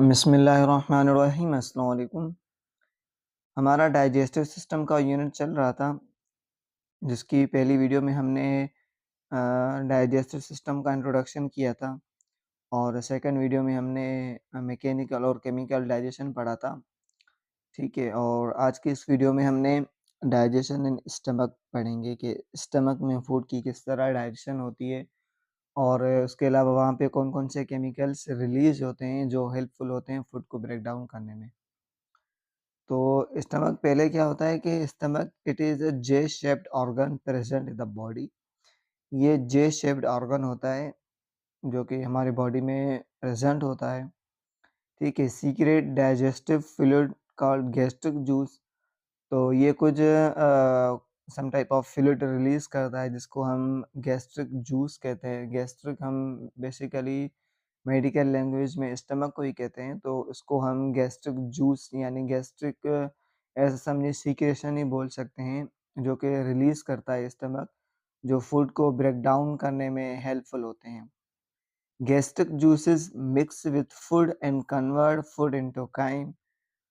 बिस्मिल्लाहिर्रहमानिर्रहीम। अस्सलाम वालेकुम। हमारा डाइजेस्टिव सिस्टम का यूनिट चल रहा था, जिसकी पहली वीडियो में हमने डाइजेस्टिव सिस्टम का इंट्रोडक्शन किया था और सेकंड वीडियो में हमने मैकेनिकल और केमिकल डाइजेशन पढ़ा था। ठीक है, और आज की इस वीडियो में हमने डाइजेशन इन स्टमक पढ़ेंगे कि स्टमक में फूड की किस तरह डाइजेशन होती है और उसके अलावा वहाँ पे कौन-कौन से केमिकल्स रिलीज़ होते हैं जो हेल्पफुल होते हैं फूड को ब्रेक डाउन करने में। तो स्टमक पहले क्या होता है कि stomach it is a J shaped organ present in the body. ये जे शेप्ड ऑर्गन होता है जो कि हमारी बॉडी में प्रेजेंट होता है। ठीक है, secrete digestive fluid called gastric juice. तो ये कुछ some type of fluid release करता है जिसको हम गैस्ट्रिक जूस कहते हैं। गैस्ट्रिक हम बेसिकली मेडिकल लैंग्वेज में स्टमक को ही कहते हैं, तो इसको हम गैस्ट्रिक जूस यानी गैस्ट्रिक ऐसा समझिए सीक्रेशन ही बोल सकते हैं, जो कि रिलीज़ करता है स्टमक, जो फूड को ब्रेक डाउन करने में हेल्पफुल होते हैं। Gastric juices mix with food and convert food into chyme.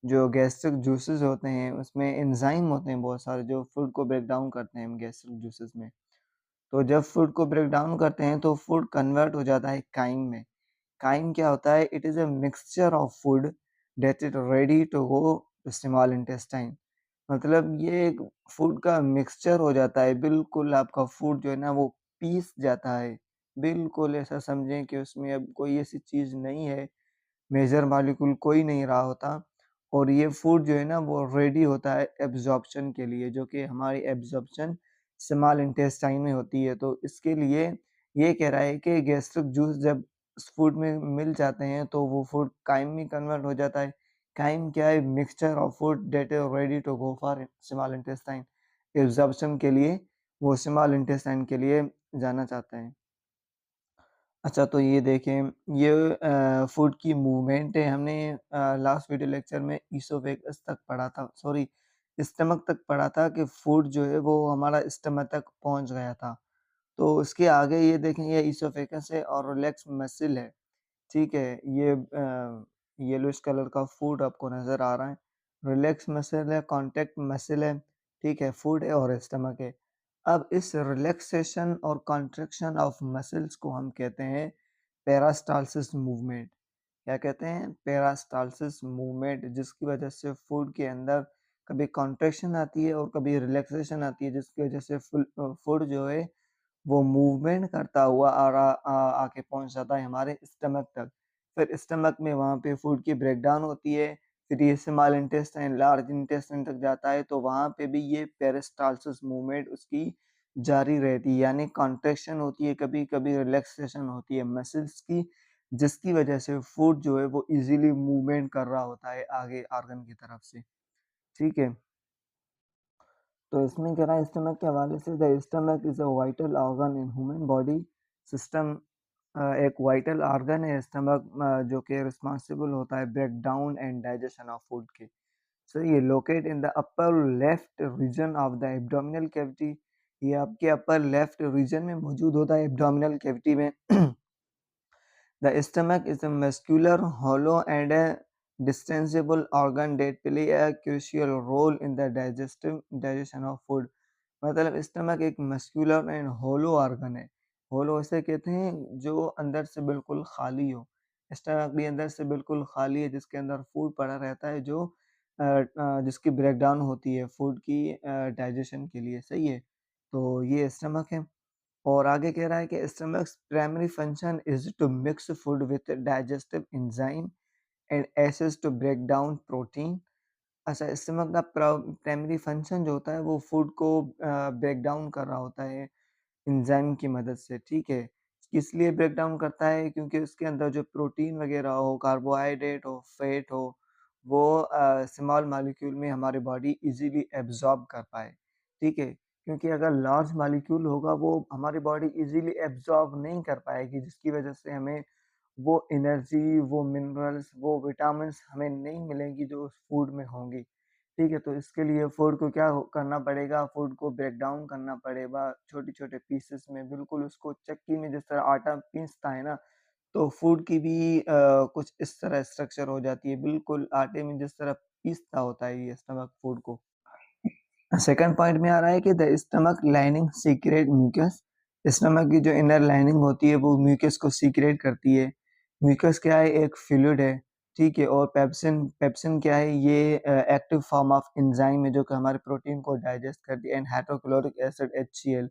जो गैस्ट्रिक जूसेस होते हैं, उसमें एंजाइम होते हैं बहुत सारे जो फूड को ब्रेक डाउन करते हैं गैस्ट्रिक जूसेस में। तो जब फूड को ब्रेक डाउन करते हैं, तो फूड कन्वर्ट हो जाता है काइम में। काइम क्या होता है? It is a mixture of food that is ready to go to small intestine. मतलब ये एक फूड का मिक्सचर हो जाता है, बिल्कुल आपका फूड जो है ना वो पीस जाता है। बिल्कुल ऐसा समझें कि उसमें अब कोई ऐसी चीज़ नहीं है, मेजर मॉलिक्यूल कोई नहीं रहा होता और ये फूड जो है ना वो रेडी होता है एब्ज़ॉर्प्शन के लिए, जो कि हमारी एब्ज़ॉर्प्शन स्मॉल इंटेस्टाइन में होती है। तो इसके लिए ये कह रहा है कि गैस्ट्रिक जूस जब उस फूड में मिल जाते हैं तो वो फूड काइम में कन्वर्ट हो जाता है। काइम क्या है? Mixture of food that is ready to go for small intestine. Absorption के लिए वो स्मॉल इंटेस्टाइन के लिए जाना चाहते हैं। अच्छा, तो ये देखें, ये फूड की मूवमेंट है। हमने लास्ट वीडियो लेक्चर में ईसोफेगस तक पढ़ा था, सॉरी स्टमक तक पढ़ा था कि फूड जो है वो हमारा स्टमक तक पहुंच गया था। तो उसके आगे ये देखें, ये ईसोफेगस है और रिलैक्स मसल है। ठीक है, ये येलोइश कलर का फूड आपको नज़र आ रहा है। रिलैक्स मसल है, कॉन्टैक्ट मसल है, ठीक है, फूड है और स्टमक है। अब इस रिलैक्सेशन और कॉन्ट्रैक्शन ऑफ मसल्स को हम कहते हैं पेरास्टाल्सिस मूवमेंट। क्या कहते हैं? पेरास्टाल्सिस मूवमेंट, जिसकी वजह से फूड के अंदर कभी कॉन्ट्रैक्शन आती है और कभी रिलैक्सेशन आती है, जिसकी वजह से फूड जो है वो मूवमेंट करता हुआ आके पहुँच जाता है हमारे स्टमक तक। फिर स्टमक में वहाँ पे फूड की ब्रेकडाउन होती है, फिर ये स्मॉल इंटेस्टाइन, लार्ज इंटेस्टाइन तक जाता है, तो वहाँ पे भी ये पेरिस्टाल्सिस मूवमेंट उसकी जारी रहती है, यानी कॉन्ट्रैक्शन होती है, कभी-कभी रिलैक्सेशन होती है मसल्स की, जिसकी वजह से फूड जो है वो ईज़िली मूवमेंट कर रहा होता है आगे ऑर्गन की तरफ से। ठीक है? तो इसमें कह रहा है स्टमक के हवाले से the stomach is a vital organ in human body system. एक वाइटल ऑर्गन है स्टमक, जो कि रिस्पॉन्सिबल होता है break down and digestion of food के। सो ये locate in the upper left region of the abdominal cavity. ये आपके अपर लेफ्ट रीजन में मौजूद होता है एब्डोमिनल कैविटी में। The stomach is a muscular, hollow, and a distensible organ that play a crucial role in the digestion of food. मतलब stomach एक muscular and hollow organ है। होलो इसे कहते हैं जो अंदर से बिल्कुल खाली हो। स्टमक भी अंदर से बिल्कुल खाली है, जिसके अंदर फूड पड़ा रहता है, जो जिसकी ब्रेकडाउन होती है फूड की डाइजेशन के लिए। सही है, तो ये स्टमक है। और आगे कह रहा है कि stomach's primary function is to mix food with digestive enzyme and acids to break down protein. अच्छा, स्टमक का प्राइमरी फंक्शन जो होता है वो फूड को ब्रेक डाउन कर रहा होता है एंजाइम की मदद से। ठीक है, किस लिए ब्रेक डाउन करता है? क्योंकि उसके अंदर जो प्रोटीन वगैरह हो, कार्बोहाइड्रेट हो, फैट हो, वो स्मॉल मॉलिक्यूल में हमारी बॉडी इजीली एब्जॉर्ब कर पाए। ठीक है, क्योंकि अगर लार्ज मॉलिक्यूल होगा वो हमारी बॉडी इजीली एब्जॉर्ब नहीं कर पाएगी, जिसकी वजह से हमें वो एनर्जी, वो मिनरल्स, वो विटामिन्स हमें नहीं मिलेंगी जो उस फूड में होंगी। ठीक है, तो इसके लिए फूड को क्या करना पड़ेगा? फूड को ब्रेक डाउन करना पड़ेगा छोटे-छोटे पीसेस में, बिल्कुल उसको चक्की में जिस तरह आटा पीसता है ना, तो फूड की भी कुछ इस तरह स्ट्रक्चर हो जाती है, बिल्कुल आटे में जिस तरह पीसता होता है ये स्टमक फूड को। सेकंड पॉइंट में आ रहा है कि the stomach lining secrete mucus. Stomach की जो इनर लाइनिंग होती है वो म्यूकस को सीक्रेट करती है। म्यूकस क्या है? एक फ्लूइड है, ठीक है। और पेप्सिन पेप्सिन क्या है? ये एक्टिव फॉर्म ऑफ एंजाइम है जो कि हमारे प्रोटीन को डाइजेस्ट करती है। And hydrochloric acid HCl।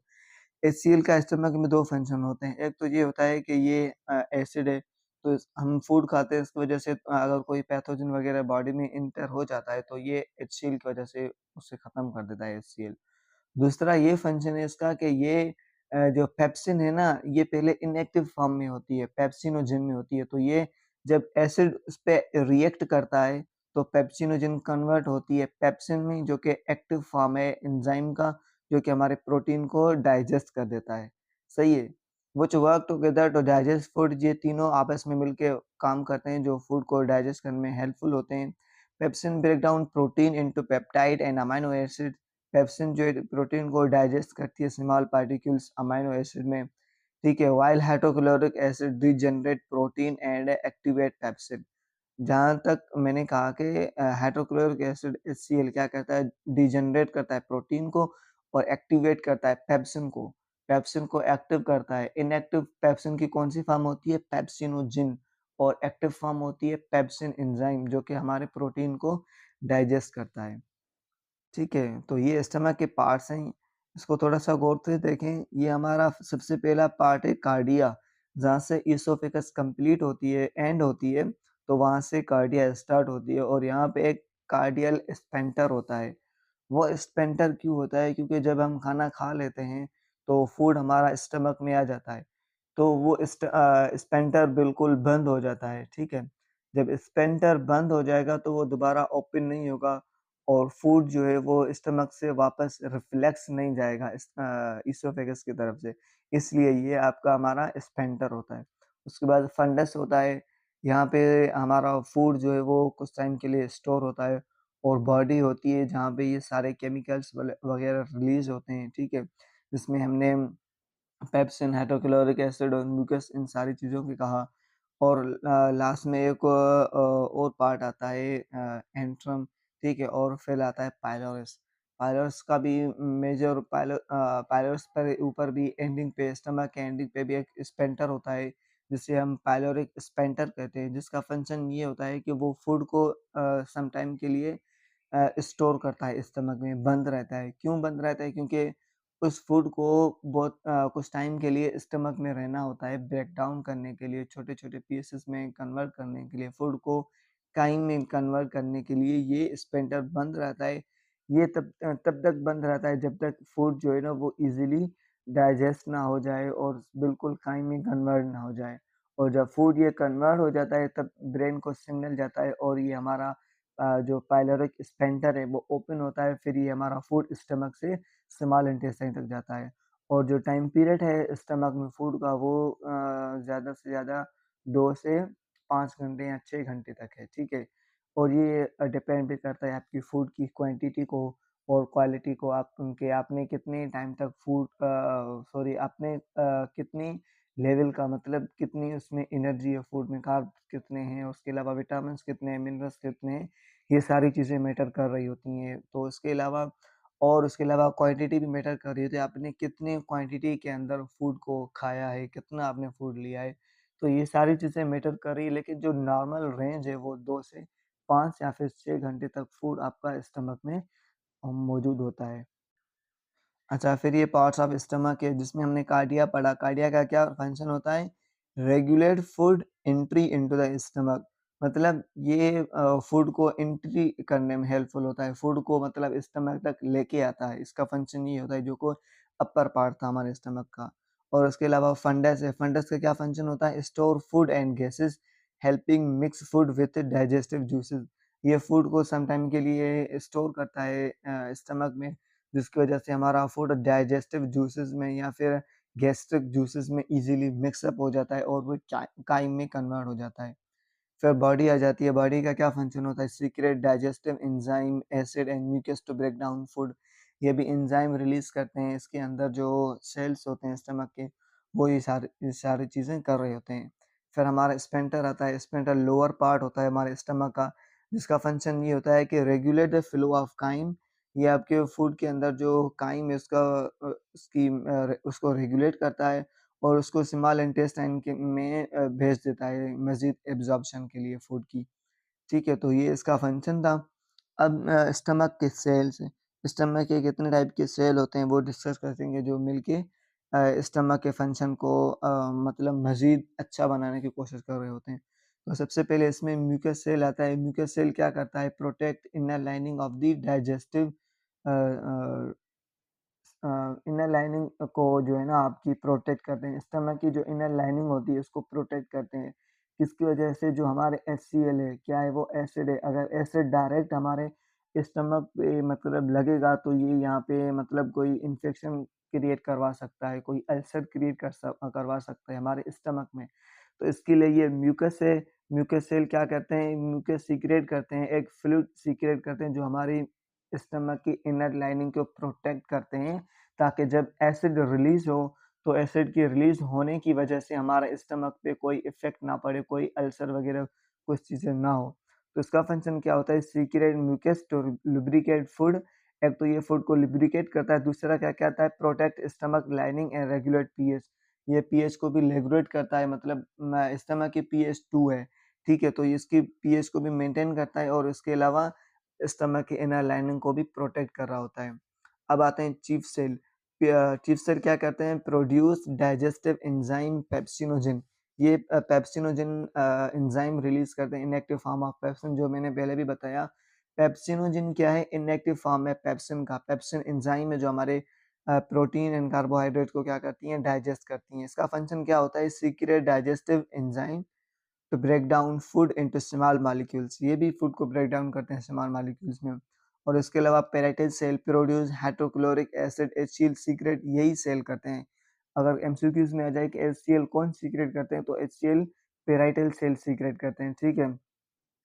HCl का स्टमक में 2 फंक्शन होते हैं। एक तो ये होता है कि ये एसिड है, तो हम फूड खाते हैं इसकी वजह से अगर कोई पैथोजन वगैरह बॉडी में इंटर हो जाता है तो ये HCl की वजह से उसे खत्म कर देता है HCl। दूसरा ये फंक्शन है इसका कि ये जो पेप्सिन है ना, ये पहले इनएक्टिव फॉर्म में होती है, पेप्सिनोजेन में होती है। तो ये जब एसिड उस पे रिएक्ट करता है तो पेप्सिनोजेन कन्वर्ट होती है पेप्सिन में, जो कि एक्टिव फॉर्म है एंजाइम का, जो कि हमारे प्रोटीन को डाइजेस्ट कर देता है। सही है? Which work together to digest food. ये तीनों आपस में मिलके काम करते हैं जो फूड को डाइजेस्ट करने में हेल्पफुल होते हैं। Pepsin break down protein into peptide and amino acid. Pepsin जो है प्रोटीन को डाइजेस्ट करती है स्मॉल पार्टिकल्स अमीनो एसिड में, ठीक है। While hydrochloric acid regenerate protein and activate pepsin. जहाँ तक मैंने कहा कि हाइड्रोक्लोरिक एसिड HCl क्या करता है? डिजनरेट करता है प्रोटीन को और एक्टिवेट करता है पेप्सिन को। पेप्सिन को एक्टिव करता है। इनएक्टिव पेप्सिन की कौन-सी फॉर्म होती है? पेप्सिनोजेन। और एक्टिव फॉर्म होती है पेप्सिन एंजाइम, जो कि हमारे प्रोटीन को डाइजेस्ट करता है। ठीक है, तो ये स्टमक के पार्ट्स हैं, इसको थोड़ा-सा गौर से देखें। ये हमारा सबसे पहला पार्ट है कार्डिया, जहाँ से इसोफेगस कंप्लीट होती है, एंड होती है, तो वहाँ से कार्डिया स्टार्ट होती है और यहाँ पे एक कार्डियल स्फिंक्टर होता है। वो स्फिंक्टर क्यों होता है? क्योंकि जब हम खाना खा लेते हैं, तो फूड हमारा स्टमक में आ जाता है, तो वो स्फिंक्टर बिल्कुल बंद हो जाता है, ठीक है? जब स्फिंक्टर बंद हो जाएगा, तो वो दोबारा ओपन नहीं होगा और फूड जो है वो स्टमक से वापस रिफ्लेक्स नहीं जाएगा इसोफेगस की तरफ से, इसलिए ये आपका हमारा स्फिंक्टर होता है। उसके बाद फंडस होता है, यहाँ पे हमारा फूड जो है वो कुछ टाइम के लिए स्टोर होता है। और बॉडी होती है जहाँ पे ये सारे केमिकल्स वगैरह रिलीज़ होते हैं, ठीक है? जिसमें हमने पेप्सिन, हाइड्रोक्लोरिक एसिड और म्यूकस इन सारी चीज़ों की कहा। और लास्ट में एक और पार्ट आता है एंट्रम, ठीक है? और फिर आता है पाइलोरस। पाइलोरस का भी मेजर पाइलोरस पर ऊपर भी एंडिंग पे, स्टमक के एंडिंग पे भी एक स्फिंक्टर होता है, जिसे हम पाइलोरिक स्फिंक्टर कहते हैं, जिसका फंक्शन ये होता है कि वो फूड को सम टाइम के लिए स्टोर करता है स्टमक में, बंद रहता है। क्यों बंद रहता है? क्योंकि उस फूड को बहुत कुछ टाइम के लिए स्टमक में रहना होता है, ब्रेक डाउन करने के लिए, छोटे-छोटे पीसेस में कन्वर्ट करने के लिए, फूड को काइम में कन्वर्ट करने के लिए ये स्फिंक्टर बंद रहता है। ये तब तक बंद रहता है जब तक फूड जो है ना वो ईज़िली डाइजेस्ट ना हो जाए और बिल्कुल काइम में कन्वर्ट ना हो जाए। और जब फूड ये कन्वर्ट हो जाता है तब ब्रेन को सिग्नल जाता है और ये हमारा जो पाइलोरिक स्फिंक्टर है वो ओपन होता है, फिर ये हमारा फूड स्टमक से स्मॉल इंटेस्टाइन तक जाता है। और जो टाइम पीरियड है स्टमक में फूड का वो ज़्यादा से ज़्यादा 2 से 5 घंटे या 6 घंटे तक है, ठीक है? और ये डिपेंड भी करता है आपकी फूड की क्वांटिटी को और क्वालिटी को, आपने कितने टाइम तक आपने कितनी लेवल का, मतलब कितनी उसमें एनर्जी है फूड में, कार्ब्स कितने हैं, उसके अलावा विटामिन्स कितने हैं, मिनरल्स कितने हैं, ये सारी चीज़ें मैटर कर रही होती हैं। तो उसके अलावा क्वांटिटी भी मैटर कर रही होती है, आपने कितने क्वांटिटी के अंदर फूड को खाया है, कितना आपने फूड लिया है, तो ये सारी चीज़ें मैटर कर रही है। लेकिन जो नॉर्मल रेंज है वो 2 से 5 या फिर 6 घंटे तक फूड आपका स्टमक में मौजूद होता है। अच्छा, फिर ये पार्ट्स ऑफ स्टमक है जिसमें हमने कार्डिया पढ़ा। कार्डिया का क्या फंक्शन होता है? Regulate food entry into the stomach. मतलब ये फूड को एंट्री करने में हेल्पफुल होता है। फूड को मतलब स्टमक तक लेके आता है। इसका फंक्शन ये होता है, जो को अपर पार्ट था हमारे स्टमक का। और उसके अलावा फंडस है। फंडस का क्या फंक्शन होता है? Store food and gases, helping mix food with digestive juices. ये फूड को सम टाइम के लिए स्टोर करता है स्टमक में, जिसकी वजह से हमारा फूड डाइजेस्टिव जूसेस में या फिर गैस्ट्रिक जूसेस में इजीली मिक्सअप हो जाता है और वो काइम में कन्वर्ट हो जाता है। फिर बॉडी आ जाती है। बॉडी का क्या फंक्शन होता है? Secrete digestive enzyme, acid and mucus to break down food. ये भी एंजाइम रिलीज करते हैं। इसके अंदर जो सेल्स होते हैं स्टमक के, वो ये सारी चीज़ें कर रहे होते हैं। फिर हमारा स्फिंक्टर आता है, स्फिंक्टर लोअर पार्ट होता है हमारे स्टमक का, जिसका फंक्शन ये होता है कि regulate the flow of chyme. ये आपके फूड के अंदर जो काइम है उसका उसको रेगुलेट करता है और उसको स्मॉल इंटेस्टाइन के में भेज देता है मज़ीद एब्ज़ॉर्प्शन के लिए फूड की। ठीक है, तो ये इसका फंक्शन था। अब स्टमक के सेल्स हैं। स्टमक के कितने टाइप के सेल होते हैं वो डिस्कस करेंगे जो मिलके स्टमक के फंक्शन को मतलब मज़ीद अच्छा बनाने की कोशिश कर रहे होते हैं। तो सबसे पहले इसमें म्यूकस सेल आता है। म्यूकस सेल क्या करता है? Protect inner lining of the digestive a, inner lining को जो है ना आपकी प्रोटेक्ट करते हैं। स्टमक की जो इनर लाइनिंग होती है उसको प्रोटेक्ट करते हैं। किसकी वजह से? जो हमारे एचसीएल है, क्या है वो? एसिड है। अगर एसिड डायरेक्ट हमारे स्टमक पे मतलब लगेगा तो ये यहाँ पे मतलब कोई इन्फेक्शन क्रिएट करवा सकता है, कोई अल्सर क्रिएट करवा सकता है हमारे स्टमक में। तो इसके लिए ये म्यूकस है, म्यूकस सेल क्या करते हैं? म्यूकस सीक्रेट करते हैं, एक फ्लूइड सीक्रेट करते हैं जो हमारी स्टमक की इनर लाइनिंग को प्रोटेक्ट करते हैं, ताकि जब एसिड रिलीज़ हो, तो एसिड की रिलीज़ होने की वजह से हमारा स्टमक पे कोई इफ़ेक्ट ना पड़े, कोई अल्सर वगैरह कुछ चीज़ें ना हो। तो इसका फंक्शन क्या होता है? Secrete mucus to lubricate food. एक तो ये फूड को लुब्रिकेट करता है, दूसरा क्या कहता है? Protect stomach lining and regulate pH. ये पीएच को भी रेगुलेट करता है, मतलब स्टमक की पीएच 2 है, ठीक है? तो इसकी पीएच को भी मेंटेन करता है और इसके अलावा स्टमक की इनर लाइनिंग को भी प्रोटेक्ट कर रहा होता है। अब आते हैं चीफ सेल। चीफ सेल क्या करते हैं? Produce digestive enzyme pepsinogen. ये पेप्सिनोजेन एंजाइम रिलीज़ करते हैं, इनएक्टिव फॉर्म ऑफ पेप्सिन, जो मैंने पहले भी बताया। पेप्सिनोजेन क्या है? इनएक्टिव फॉर्म है पेप्सिन का। पेप्सिन एंजाइम है जो हमारे प्रोटीन एंड कार्बोहाइड्रेट को क्या करती हैं? डाइजेस्ट करती हैं। इसका फंक्शन क्या होता है? Secrete digestive enzyme to break down food into small molecules. ये भी फूड को ब्रेक डाउन करते हैं स्मॉल मॉलिक्यूल्स में। और इसके अलावा parietal cell produce hydrochloric acid HCl secrete, यही सेल करते हैं। अगर एमसीक्यूज में आ जाए कि एचसीएल कौन सीक्रेट करते हैं, तो एचसीएल पैराइटल सेल सीक्रेट करते हैं, ठीक है।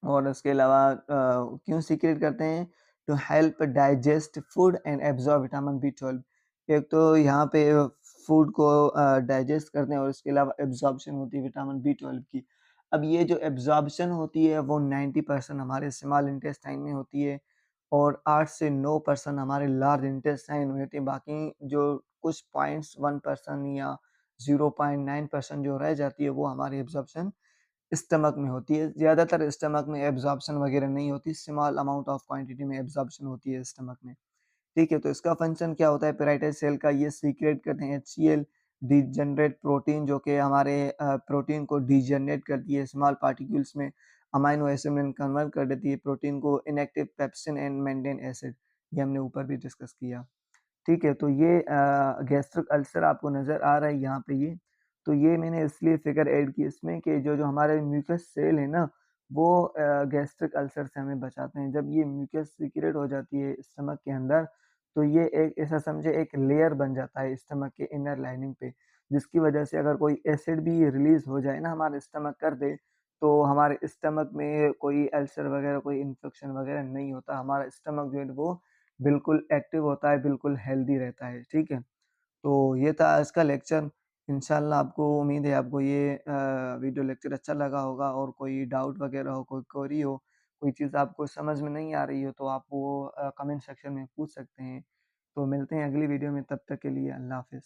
और उसके अलावा क्यों सीक्रेट करते हैं? To help digest food and absorb vitamin B 12। एक तो यहाँ पे फूड को डाइजेस्ट करते हैं और इसके अलावा एब्जॉर्प्शन होती है विटामिन बी 12 की। अब ये जो एब्जॉर्प्शन होती है वो 90% हमारे स्मॉल इंटेस्टाइन में होती है और 8 से 9% हमारे लार्ज इंटेस्टाइन में होती है। बाकी जो कुछ पॉइंट्स 1% या 0.9% जो रह जाती है वो हमारी एब्जॉर्प्शन स्टमक में होती है। ज़्यादातर स्टमक में एब्ज़ॉर्प्शन वगैरह नहीं होती, स्मॉल अमाउंट ऑफ क्वांटिटी में एब्ज़ॉर्प्शन होती है स्टमक में। ठीक है, तो इसका फंक्शन क्या होता है पैराइटल सेल का? ये सीक्रेट करते हैं एचसीएल, डीजनरेट प्रोटीन, जो कि हमारे प्रोटीन को डीजनरेट करती है स्मॉल पार्टिकल्स में, अमाइनो एसिड में कन्वर्ट कर देती है प्रोटीन को, इनएक्टिव पेप्सिन एंड मेंडेन एसिड। ये हमने ऊपर भी डिस्कस किया। ठीक है, तो ये गैस्ट्रिक अल्सर आपको नज़र आ रहा है यहाँ पे ये। तो ये मैंने इसलिए फ़िगर ऐड की इसमें कि जो-जो हमारे म्यूकस सेल है ना, वो गैस्ट्रिक अल्सर से हमें बचाते हैं। जब ये म्यूकस सीक्रेट हो जाती है स्टमक के अंदर, तो ये एक ऐसा समझे एक लेयर बन जाता है स्टमक के इनर लाइनिंग पे, जिसकी वजह से अगर कोई एसिड भी रिलीज़ हो जाए ना हमारे स्टमक कर दे, तो हमारे स्टमक में कोई अल्सर वगैरह, कोई इन्फेक्शन वगैरह नहीं होता। हमारा स्टमक जो है वो बिल्कुल एक्टिव होता है, बिल्कुल हेल्दी रहता है, ठीक है? तो ये था आज का लेक्चर। इंशाअल्लाह आपको उम्मीद है आपको ये वीडियो लेक्चर अच्छा लगा होगा और कोई डाउट वगैरह हो, कोई क्वेरी हो, कोई चीज़ आपको समझ में नहीं आ रही हो तो आप वो कमेंट सेक्शन में पूछ सकते हैं। तो मिलते हैं अगली वीडियो में, तब तक के लिए अल्लाह हाफ़िज़।